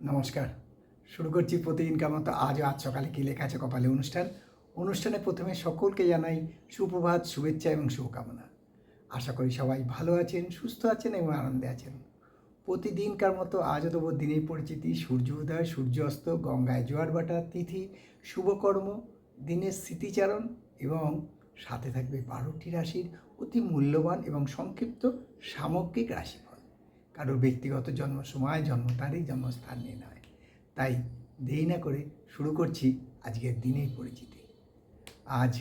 নমস্কার। শুরু করছি প্রতিদিনকার মতো আজ সকালে কী লেখা আছে কপালে অনুষ্ঠানে প্রথমে সকলকে জানাই সুপ্রভাত, শুভেচ্ছা এবং শুভকামনা। আশা করি সবাই ভালো আছেন, সুস্থ আছেন এবং আনন্দে আছেন। প্রতিদিনকার মতো আজও দেবো দিনের পরিচিতি, সূর্য উদয়, সূর্য অস্ত, গঙ্গায় জোয়ার ভাটা, তিথি, শুভকর্ম, দিনের স্মৃতিচারণ এবং সাথে থাকবে 12টি রাশির অতি মূল্যবান এবং সংক্ষিপ্ত সামগ্রিক রাশিফল। কারোর ব্যক্তিগত জন্ম সময়, জন্ম তারিখ, জন্মস্থান নিয়ে নয়। তাই দেরি না করে শুরু করছি আজকের দিনের পরিচিতি। আজ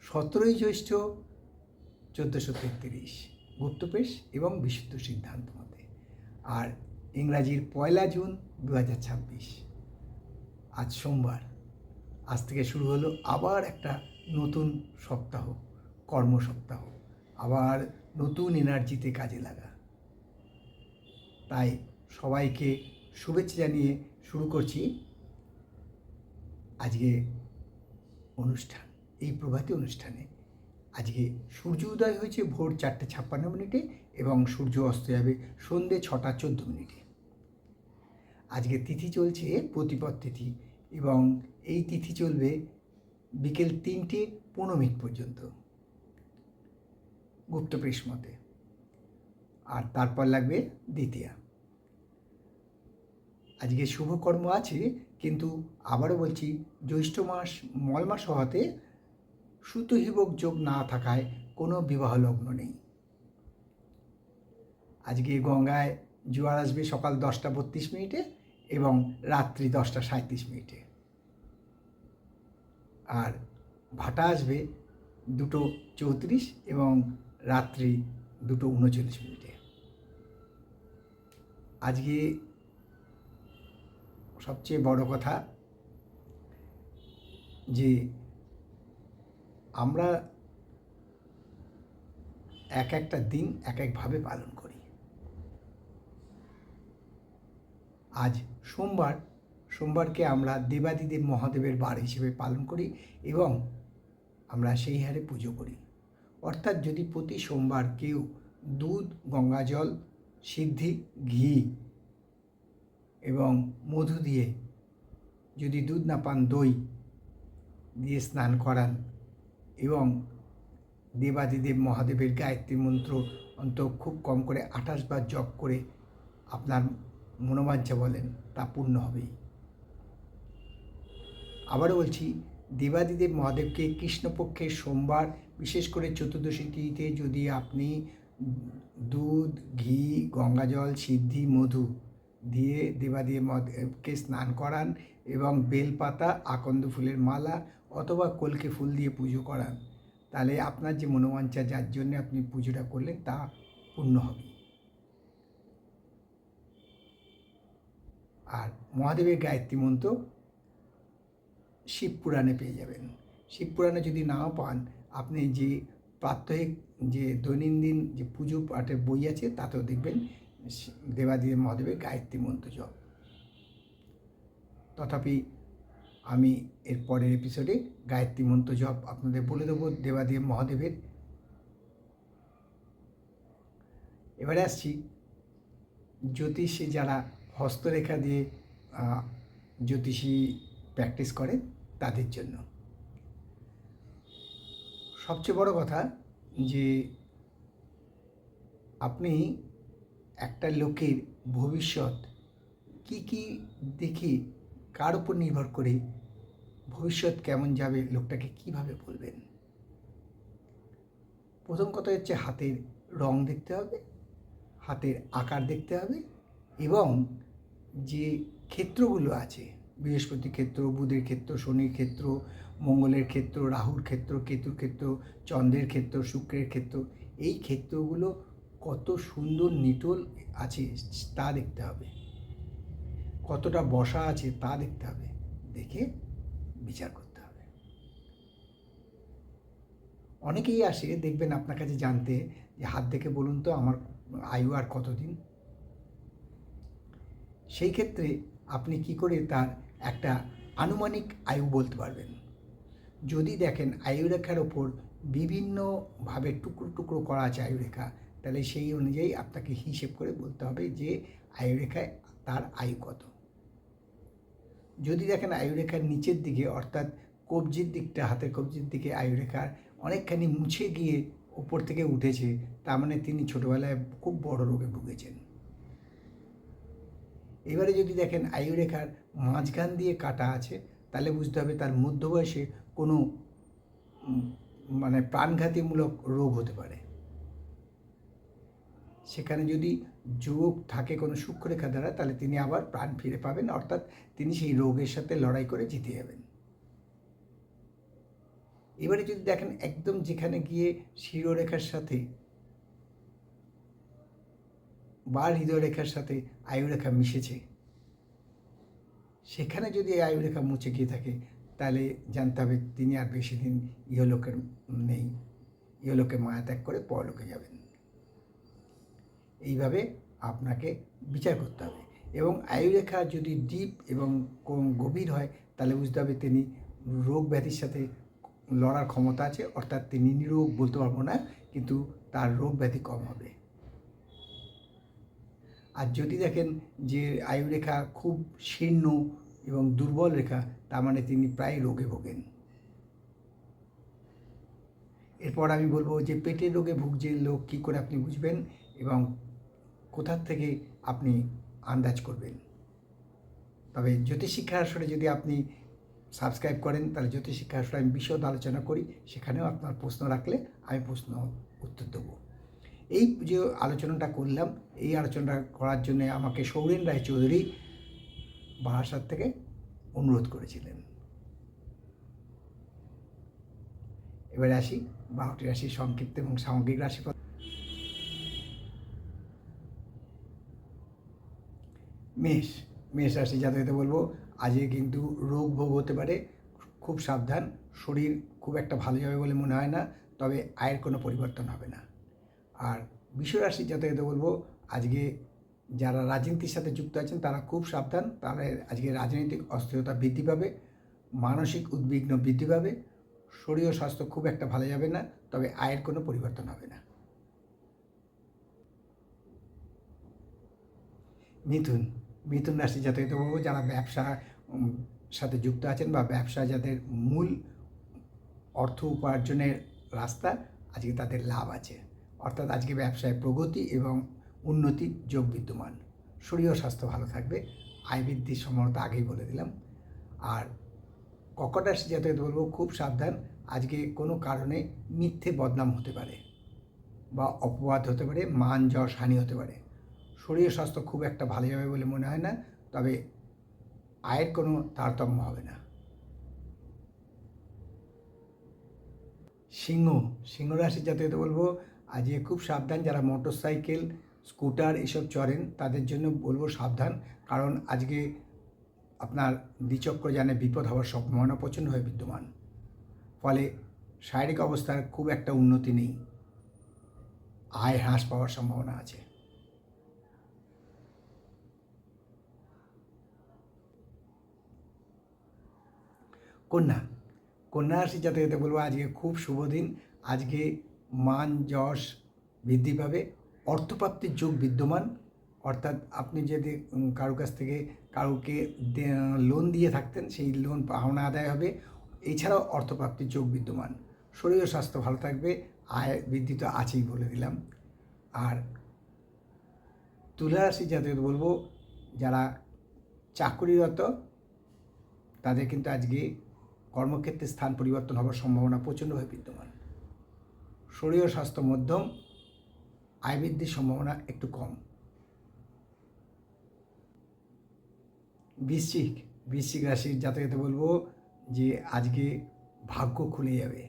17ই জ্যৈষ্ঠ 1433 গুপ্তপ্রেস এবং বিশুদ্ধ সিদ্ধান্ত মতে, আর ইংরাজির 1 জুন 2026। আজ সোমবার। আজ থেকে শুরু হলো আবার একটা নতুন সপ্তাহ, কর্ম সপ্তাহ, আবার নতুন এনার্জিতে কাজে লাগা। তাই সবাইকে শুভেচ্ছা জানিয়ে শুরু করছি আজকে অনুষ্ঠান। এই প্রভাতী অনুষ্ঠানে আজকে সূর্য উদয় হয়েছে ভোর 4:56 এবং সূর্য অস্ত যাবে সন্ধ্যে 6:14। আজকে তিথি চলছে প্রতিপদ তিথি এবং এই তিথি চলবে বিকেল 3:15 পর্যন্ত গুপ্তপ্রেস মতে, আর তারপর লাগবে দ্বিতীয়া। আজকে শুভকর্ম আছে, কিন্তু আবারও বলছি জ্যৈষ্ঠ মাস মল মাস হওয়াতে সুতহিবক যোগ না থাকায় কোনো বিবাহ লগ্ন নেই। আজকে গঙ্গায় জোয়ার আসবে সকাল 10:32 এবং রাত্রি 10:37। আর ভাটা আসবে 2:34 এবং রাত্রি 2:39। আজকে সবচেয়ে বড় কথা যে আমরা একটা দিন একভাবে পালন করি। আজ সোমবারকে আমরা দেবাদিদেব মহাদেবের বার হিসেবে পালন করি এবং আমরা সেই হারে পুজো করি। অর্থাৎ যদি প্রতি সোমবার কেউ দুধ, গঙ্গাজল, সিদ্ধি, ঘি এবং মধু দিয়ে, যদি দুধ না পান দই দিয়ে স্নান করান এবং দেবাদিদেব মহাদেবের গায়ত্রী মন্ত্র খুব কম করে 28 বার জপ করে আপনার মনোবাঞ্ছা বলেন, তা পূর্ণ হবেই। আবারও বলছি, দেবাদিদেব মহাদেবকে কৃষ্ণপক্ষের সোমবার, বিশেষ করে চতুর্দশী তিথিতে যদি আপনি দুধ, ঘি, গঙ্গাজল, সিদ্ধি, মধু দিয়ে দেবাদিদেব মহাদেবকে স্নান করান এবং বেলপাতা, আকন্দ ফুলের মালা অথবা কলকে ফুল দিয়ে পুজো করান, তাহলে আপনার যে মনোবাঞ্ছা, যার জন্য আপনি পুজোটা করলেন, তা পূর্ণ হবে। আর মহাদেবের গায়ত্রী মন্ত্র শিবপুরাণে পেয়ে যাবেন। শিবপুরাণে যদি নাও পান, আপনি যে প্রাত্যহিক যে দৈনন্দিন যে পুজো পাঠের বই আছে তাতেও দেখবেন দেবাদিদেব মহাদেবের গায়ত্রী মন্ত্র জপ। তথাপি আমি এর পরের এপিসোডে গায়ত্রী মন্ত্র জপ আপনাদের বলে দেবো দেবাদিদেব মহাদেবের। এবারে আসছি জ্যোতিষে যারা হস্তরেখা দিয়ে জ্যোতিষী প্র্যাকটিস করে তাদের জন্য সবচেয়ে বড় কথা যে আপনি একটা লোকের ভবিষ্যৎ কি দেখে, কার উপর নির্ভর করে ভবিষ্যৎ কেমন যাবে, লোকটাকে কিভাবে বলবেন। প্রথম কথা হচ্ছে হাতের রং দেখতে হবে, হাতের আকার দেখতে হবে এবং যে ক্ষেত্রগুলো আছে, বৃহস্পতি ক্ষেত্র, বুধের ক্ষেত্র, শনির ক্ষেত্র, মঙ্গলের ক্ষেত্র, রাহুর ক্ষেত্র, কেতুর ক্ষেত্র, চন্দ্রের ক্ষেত্র, শুক্রের ক্ষেত্র, এই ক্ষেত্রগুলো কত সুন্দর নিটোল আছে তা দেখতে হবে, কতটা বসা আছে তা দেখতে হবে, দেখে বিচার করতে হবে। অনেকেই আসে দেখবেন আপনার কাছে জানতে যে হাত দেখে বলুন তো আমার আয়ু আর কতদিন। সেই ক্ষেত্রে আপনি কি করে তার একটা আনুমানিক আয়ু বলতে পারবেন। যদি দেখেন আয়ুরেখার ওপর বিভিন্নভাবে টুকরো টুকরো করা আছে আয়ুরেখা, তাহলে সেই অনুযায়ী আপনাকে হিসেব করে বলতে হবে যে আয়ুরেখায় তার আয়ু কত। যদি দেখেন আয়ুরেখার নিচের দিকে অর্থাৎ কবজির দিকটা, হাতের কবজির দিকে আয়ুরেখার অনেকখানি মুছে গিয়ে উপর থেকে উঠেছে, তার মানে তিনি ছোটোবেলায় খুব বড় রোগে ভুগেছেন। এবারে যদি দেখেন আয়ুরেখার মাঝখান দিয়ে কাটা আছে, তাহলে বুঝতে হবে তার মধ্য বয়সে কোনো মানে প্রাণঘাতীমূলক রোগ হতে পারে। সেখানে যদি যোগ থাকে কোনো সূক্ষ্মরেখা দ্বারা, তাহলে তিনি আবার প্রাণ ফিরে পাবেন, অর্থাৎ তিনি সেই রোগের সাথে লড়াই করে জিতে যাবেন। এবারে যদি দেখেন একদম যেখানে গিয়ে শিরোরেখার সাথে বা হৃদয়রেখার সাথে আয়ুরেখা মিশেছে, সেখানে যদি এই আয়ুরেখা মুছে গিয়ে থাকে, তাহলে জানতে হবে তিনি আর বেশি দিন ইহলোকের নেই, ইহলোকে মায়া ত্যাগ করে পরলোকে যাবেন। এইভাবে আপনাকে বিচার করতে হবে। এবং আয়ুরেখা যদি ডিপ এবং গভীর হয়, তাহলে বুঝতে হবে তিনি রোগ ব্যাধির সাথে লড়ার ক্ষমতা আছে, অর্থাৎ তিনি নিরোগ বলতে পারবো না, কিন্তু তার রোগ ব্যাধি কম হবে। আর যদি দেখেন যে আয়ুরেখা খুব শীর্ণ এবং দুর্বল রেখা, তার মানে তিনি প্রায় রোগে ভোগেন। এরপর আমি বলবো যে পেটের রোগে ভুগছে লোক কী করে আপনি বুঝবেন এবং কোথার থেকে আপনি আন্দাজ করবেন। তবে জ্যোতিষশিক্ষা আসরে যদি আপনি সাবস্ক্রাইব করেন, তাহলে জ্যোতিষশিক্ষা আসরে আমি বিশদ আলোচনা করি, সেখানেও আপনার প্রশ্ন রাখলে আমি প্রশ্ন উত্তর দেবো। এই যে আলোচনাটা করলাম, এই আলোচনাটা করার জন্য আমাকে সৌরেন রায়চৌধুরী বারাসাত থেকে অনুরোধ করেছিলেন। এবারে আসি 12টি রাশির সংক্ষিপ্ত এবং সামগ্রিক রাশিফল। মেষ রাশি জাতকদের বলবো আজকে কিন্তু রোগ ভোগ হতে পারে, খুব সাবধান। শরীর খুব একটা ভালো যাবে বলে মনে হয় না, তবে আয়ের কোনো পরিবর্তন হবে না। আর বৃষ রাশি জাতকদের বলবো আজকে যারা রাজনীতির সাথে যুক্ত আছেন তারা খুব সাবধান, তাহলে আজকে রাজনৈতিক অস্থিরতা বৃদ্ধি পাবে, মানসিক উদ্বিগ্ন বৃদ্ধি পাবে, শরীর ও স্বাস্থ্য খুব একটা ভালো যাবে না, তবে আয়ের কোনো পরিবর্তন হবে না। মিথুন রাশি জাতকদের বলবো যারা ব্যবসা সাথে যুক্ত আছেন বা ব্যবসা যাদের মূল অর্থ উপার্জনের রাস্তা, আজকে তাদের লাভ আছে, অর্থাৎ আজকে ব্যবসায় প্রগতি এবং উন্নতির যোগ বিদ্যমান। শরীর ও স্বাস্থ্য ভালো থাকবে, আয় বৃদ্ধির সম্ভাবনা আগেই বলে দিলাম। আর কর্কট রাশি জাতকদের বলবো খুব সাবধান, আজকে কোনো কারণে মিথ্যে বদনাম হতে পারে বা অপবাদ হতে পারে, মান যশ হানি হতে পারে। শরীর স্বাস্থ্য খুব একটা ভালো যাবে বলে মনে হয় না, তবে আয়ের কোনো তারতম্য হবে না। সিংহ রাশির জাতকদের বলবো আজকে খুব সাবধান, যারা মোটর সাইকেল স্কুটার এসব চড়েন তাদের জন্য বলবো সাবধান, কারণ আজকে আপনার দ্বিচক্রযানে বিপদ হওয়ার সম্ভাবনা প্রচণ্ডভাবে বিদ্যমান। ফলে শারীরিক অবস্থার খুব একটা উন্নতি নেই, আয় হ্রাস পাওয়ার সম্ভাবনা আছে। কন্যা রাশি জাতকদের বলবো আজকে খুব শুভ দিন, আজকে মান যশ বৃদ্ধি পাবে, অর্থপ্রাপ্তির যোগ বিদ্যমান, অর্থাৎ আপনি যদি কারো কাছ থেকে কাউকে লোন দিয়ে থাকতেন সেই লোন পাওনা আদায় হবে, এছাড়াও অর্থপ্রাপ্তির যোগ বিদ্যমান। শরীর ও স্বাস্থ্য ভালো থাকবে, আয় বৃদ্ধি তো আছেই বলে দিলাম। আর তুলা রাশি জাতকদের বলবো যারা চাকরিরত তাদের কিন্তু আজকে কর্মক্ষেত্রে স্থান পরিবর্তন হওয়ার সম্ভাবনা প্রচণ্ডভাবে বিদ্যমান। শরীর ও স্বাস্থ্য মধ্যম, আয় বৃদ্ধির সম্ভাবনা একটু কম। বৃশ্চিক রাশির জাতকদের বলবো যে আজকে ভাগ্য খুলে যাবে,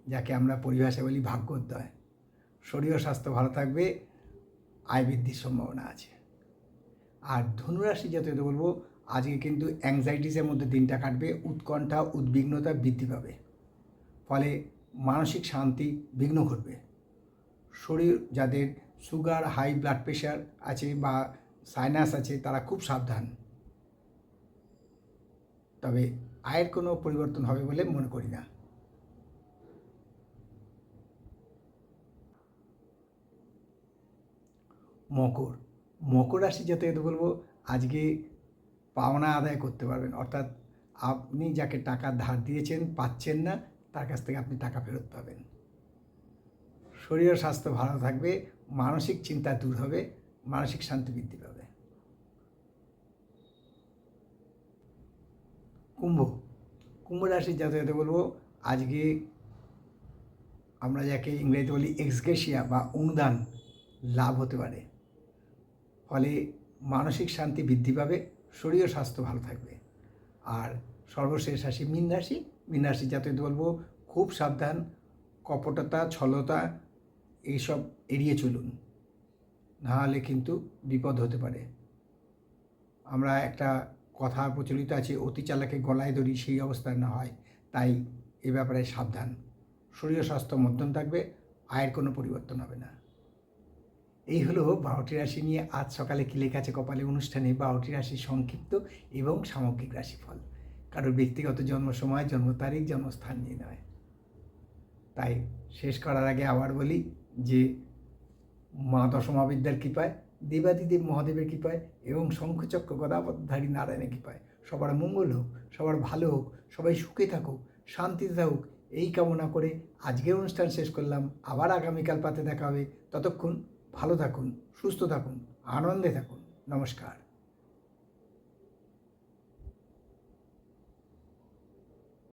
যাকে আমরা পরিভাষায় বলি ভাগ্যোদয়। শরীর ও স্বাস্থ্য ভালো থাকবে, আয় বৃদ্ধির সম্ভাবনা আছে। আর ধনুরাশি জাতকদের বলবো আজকে কিন্তু অ্যাংজাইটিসের মধ্যে দিনটা কাটবে, উৎকণ্ঠা উদ্বিগ্নতা বৃদ্ধি পাবে, ফলে মানসিক শান্তি বিঘ্ন ঘটবে। শরীর যাদের সুগার হাই ব্লাড প্রেশার আছে বা সাইনাস আছে তারা খুব সাবধান, তবে আয়ের কোনো পরিবর্তন হবে বলে মনে করি না। মকর রাশি জাতকদের বলবো আজকে পাওনা আদায় করতে পারবেন। অর্থাৎ আপনি যাকে টাকা ধার দিয়েছেন পাচ্ছেন না, তার কাছ থেকে আপনি টাকা ফেরত পাবেন। শরীর ও স্বাস্থ্য ভালো থাকবে, মানসিক চিন্তা দূর হবে, মানসিক শান্তি বৃদ্ধি পাবে। কুম্ভ রাশির জাতকদের বলবো, আজকে আমরা যাকে ইংরেজিতে বলি এক্সগ্রেশিয়া বা অনুদান লাভ হতে পারে। ফলে মানসিক শান্তি বৃদ্ধি পাবে, শরীর ও স্বাস্থ্য ভালো থাকবে। আর সর্বশেষ রাশি মীন রাশি। মীন রাশির জাতকদের বলবো, খুব সাবধান, কপটতা, ছলতা এইসব এড়িয়ে চলুন, নাহলে কিন্তু বিপদ হতে পারে। আমরা একটা কথা প্রচলিত আছে, অতি চালাকে গলায় দড়ি, সেই অবস্থা না হয়, তাই এ ব্যাপারে সাবধান। শরীর স্বাস্থ্য মধ্যম থাকবে, আয়ের কোনো পরিবর্তন হবে না। এই হলো 12টি রাশি নিয়ে আজ সকালে কী লেখা আছে কপালে অনুষ্ঠানে 12টি রাশির সংক্ষিপ্ত এবং সামগ্রিক রাশিফল। কারোর ব্যক্তিগত জন্ম সময়, জন্ম তারিখ, জন্মস্থান নিয়ে নয়। তাই শেষ করার আগে আবার বলি যে মা দশমাবিদ্যার কৃপায়, দেবাদিদেব মহাদেবের কৃপায় এবং শঙ্খচক্র গদাপদ্মধারী নারায়ণের কৃপায় সবার মঙ্গল হোক, সবার ভালো হোক, সবাই সুখে থাকুক, শান্তিতে থাকুক, এই কামনা করে আজকের অনুষ্ঠান শেষ করলাম। আবার আগামীকাল পাতে দেখা হবে। ততক্ষণ ভালো থাকুন, সুস্থ থাকুন, আনন্দে থাকুন। নমস্কার।